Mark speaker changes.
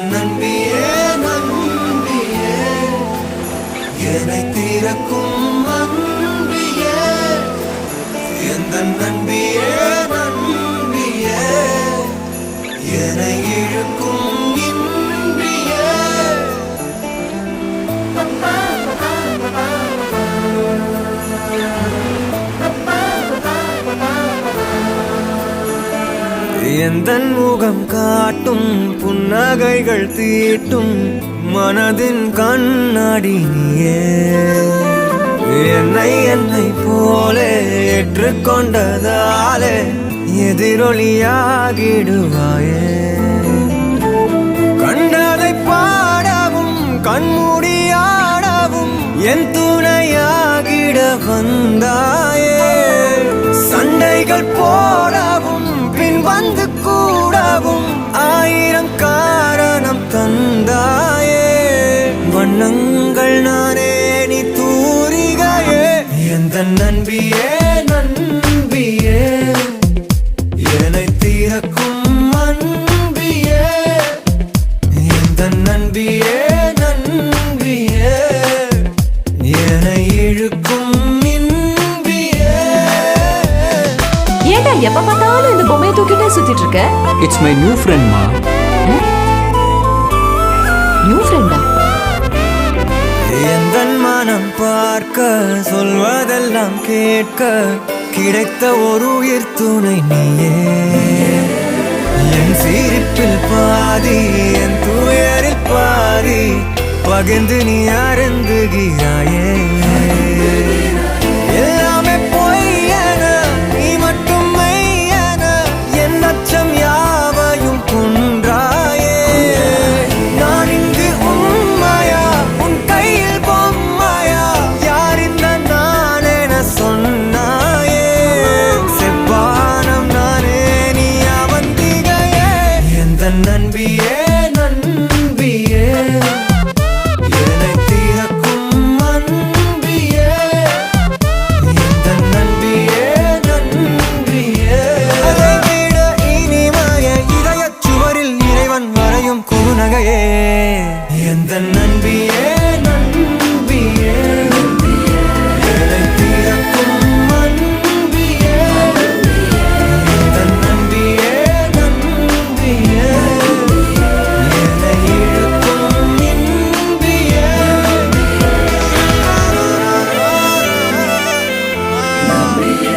Speaker 1: நம்பியே நம்பியே என்னை தீரக்கும் அன்பியே எந்த நம்பியே நம்பியே என்னை இழுக்கும் இன்பியே எந்தன் முகம் காட்டும் புன்னகைகள் தீட்டும் மனதின் கண்ணாடி நீயே என்னை போலே ஏற்றுக்கொண்டதாலே எதிரொலியாகிடுவாயே கண்டதை பாடவும் கண்மூடியாடவும் என் துணையாகிட வந்தாயே சண்டைகள் போடவும் பின் வந்து கூடவும் ஆயிரம் காரணம் தந்தாயே வண்ணங்கள் நானே நீ தூரிகையே எந்த நம்பியே நம்பியே என்னை தீரக்கும் அன்பியே எந்த நம்பியே நம்பியே என்னை இழுக்கும் இன்பியே
Speaker 2: ஏண்டா எப்ப பார்த்தாலும் இந்த பொம்மையை தூக்கிட்டே சுத்திட்டு இருக்க?
Speaker 3: இட்ஸ் மை நியூ ஃப்ரெண்ட் மா.
Speaker 2: நியூ ஃப்ரெண்டா?
Speaker 1: எந்தன் மனம் பார்க்க சொல்வதெல்லாம் கேட்க கிடைத்த ஒரு உயிர் துணை நீயே என் சிரிப்பில் பாதி என் துயரில் பாதி பகிர்ந்து நீ அருந்துகிறாயே எல்லாமே பொய்யென நீ மட்டும் மெய்யென என் அச்சம் யாவையும் கொன்றாயே நான் இங்கு உண்மையா உன் கையில் பொம்மையா யார் இந்த நான் என சொன்னாயே செவ்வானம் நானே நீ அவந்திகையே எந்த நம்பியே நம்பியே என்னை தீரக்கும் அன்பியே எந்த நம்பியே நம்பியே அதை விட இனிமைய இதயச் சுவரில் இறைவன் வரையும் குறுநகையே எந்த நம்பியே நம்பியே என்னை தீரக்கும் அன்பியே எந்த நம்பியே நம்பியே என்னை இழுக்கும் இன்பியே நம்பியே